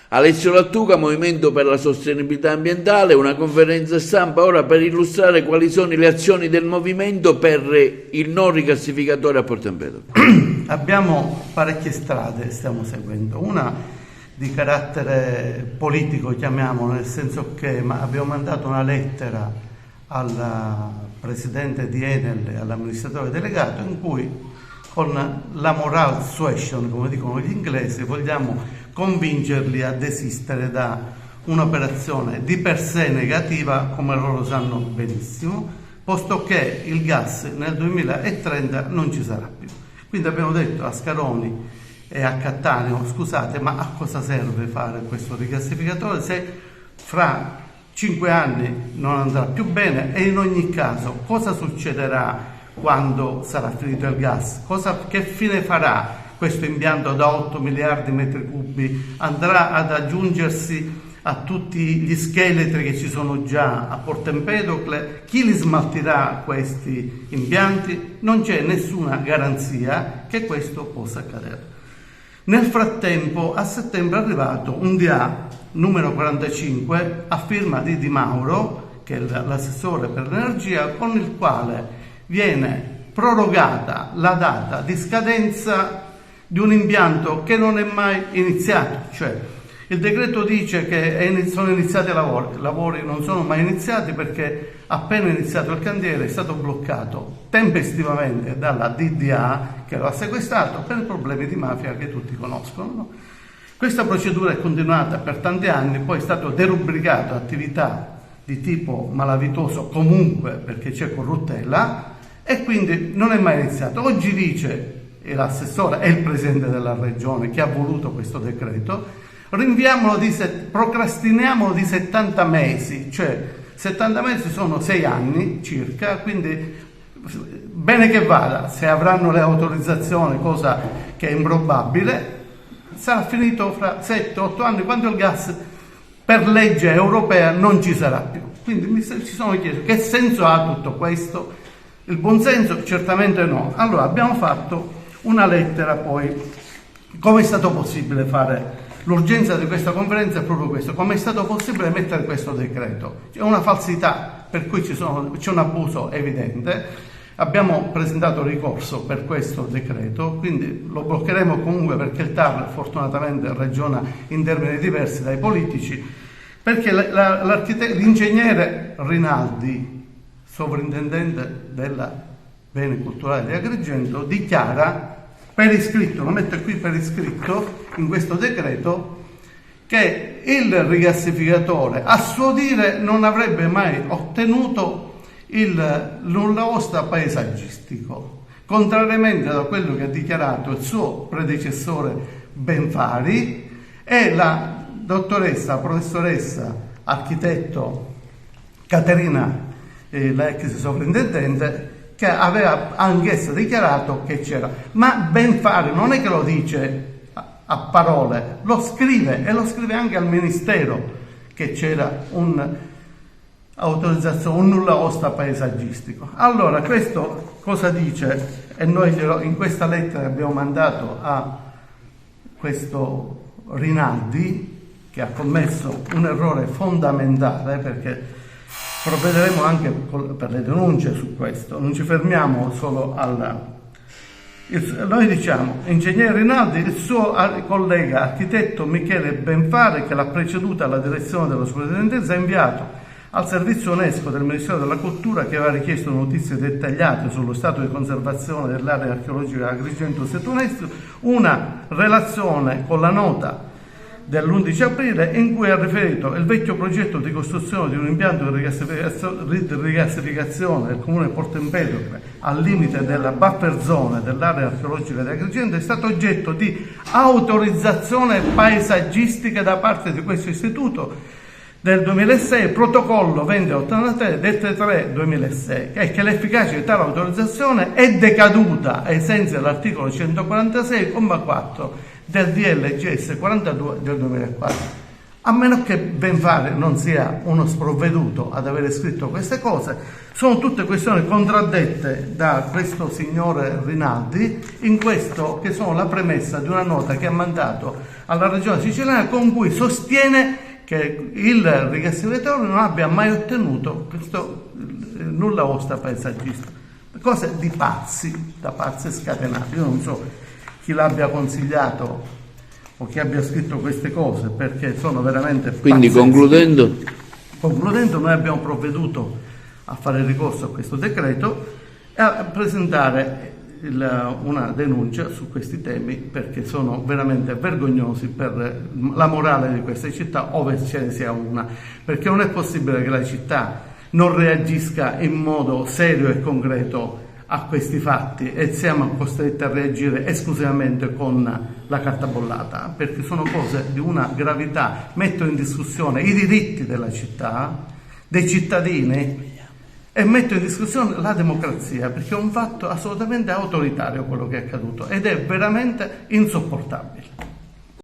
Alessio Lattuca, Movimento per la Sostenibilità Ambientale, una conferenza stampa ora per illustrare quali sono le azioni del movimento per il non rigassificatore a Porto Empedocle. Abbiamo parecchie strade, stiamo seguendo. Una di carattere politico, chiamiamolo, nel senso che abbiamo mandato una lettera al presidente di Enel e all'amministratore delegato in cui, con la moral suasion, come dicono gli inglesi, vogliamo convincerli a desistere da un'operazione di per sé negativa, come loro sanno benissimo, posto che il gas nel 2030 non ci sarà più. Quindi abbiamo detto a Scaroni e a Cattaneo: scusate, ma a cosa serve fare questo rigassificatore se fra 5 anni non andrà più bene, e in ogni caso cosa succederà quando sarà finito il gas? Che fine farà questo impianto da 8 miliardi di metri cubi? Andrà ad aggiungersi a tutti gli scheletri che ci sono già a Porto Empedocle? Chi li smaltirà questi impianti? Non c'è nessuna garanzia che questo possa accadere. Nel frattempo, a settembre è arrivato un DA numero 45 a firma di Di Mauro, che è l'assessore per l'energia, con il quale viene prorogata la data di scadenza di un impianto che non è mai iniziato. Cioè, il decreto dice che sono iniziati i lavori non sono mai iniziati perché appena iniziato il cantiere è stato bloccato tempestivamente dalla DDA, che lo ha sequestrato per problemi di mafia che tutti conoscono, no? Questa procedura è continuata per tanti anni, poi è stato derubricato attività di tipo malavitoso comunque perché c'è corruttela, e quindi non è mai iniziato. Oggi dice l'assessore e il presidente della regione, che ha voluto questo decreto, procrastiniamolo di 70 mesi, cioè 70 mesi sono 6 anni circa, quindi bene che vada, se avranno le autorizzazioni, cosa che è improbabile, sarà finito fra 7-8 anni, quando il gas per legge europea non ci sarà più. Quindi ci sono chiesto che senso ha tutto questo? Il buonsenso certamente no. Allora abbiamo fatto una lettera, poi come è stato possibile fare? L'urgenza di questa conferenza è proprio questo: come è stato possibile mettere questo decreto? C'è una falsità, per cui c'è un abuso evidente. Abbiamo presentato ricorso per questo decreto, quindi lo bloccheremo comunque, perché il TAR fortunatamente ragiona in termini diversi dai politici, perché l'ingegnere Rinaldi, sovrintendente della Beni Culturali di Agrigento, dichiara per iscritto, lo metto qui per iscritto in questo decreto, che il rigassificatore a suo dire non avrebbe mai ottenuto il nulla osta paesaggistico, contrariamente a quello che ha dichiarato il suo predecessore Benfari e la dottoressa, professoressa, architetto Caterina, la ex sovrintendente, che aveva anch'essa dichiarato che c'era. Ma Benfari non è che lo dice a parole, lo scrive, e lo scrive anche al Ministero, che c'era un'autorizzazione, un nulla osta paesaggistico. Allora, questo cosa dice? E noi in questa lettera che abbiamo mandato a questo Rinaldi, che ha commesso un errore fondamentale, perché provvederemo anche per le denunce su questo, non ci fermiamo solo noi diciamo: ingegnere Rinaldi, il suo collega architetto Michele Benfari, che l'ha preceduta alla direzione della sovrintendenza, ha inviato al servizio UNESCO del Ministero della Cultura, che aveva richiesto notizie dettagliate sullo stato di conservazione dell'area archeologica Agrigento Setonestro, una relazione con la nota dell'11 aprile in cui ha riferito il vecchio progetto di costruzione di un impianto di rigassificazione del comune di Porto Empedocle al limite della buffer zone dell'area archeologica di Agrigento è stato oggetto di autorizzazione paesaggistica da parte di questo istituto del 2006, protocollo 2083 del 3/2006, e che l'efficacia di tale autorizzazione è decaduta ai sensi dell'articolo 146,4 del DLGS 42 del 2004. A meno che Benfari non sia uno sprovveduto ad avere scritto queste cose, sono tutte questioni contraddette da questo signore Rinaldi in questo, che sono la premessa di una nota che ha mandato alla regione siciliana con cui sostiene che il rigassificatore non abbia mai ottenuto questo nulla osta paesaggista. Cose di pazzi, da pazzi scatenati. Io non so chi l'abbia consigliato o chi abbia scritto queste cose, perché sono veramente Quindi Concludendo, noi abbiamo provveduto a fare ricorso a questo decreto e a presentare una denuncia su questi temi, perché sono veramente vergognosi per la morale di queste città, ove ce ne sia una, perché non è possibile che la città non reagisca in modo serio e concreto a questi fatti e siamo costretti a reagire esclusivamente con la carta bollata, perché sono cose di una gravità, mettono in discussione i diritti della città, dei cittadini, e metto in discussione la democrazia, perché è un fatto assolutamente autoritario quello che è accaduto ed è veramente insopportabile.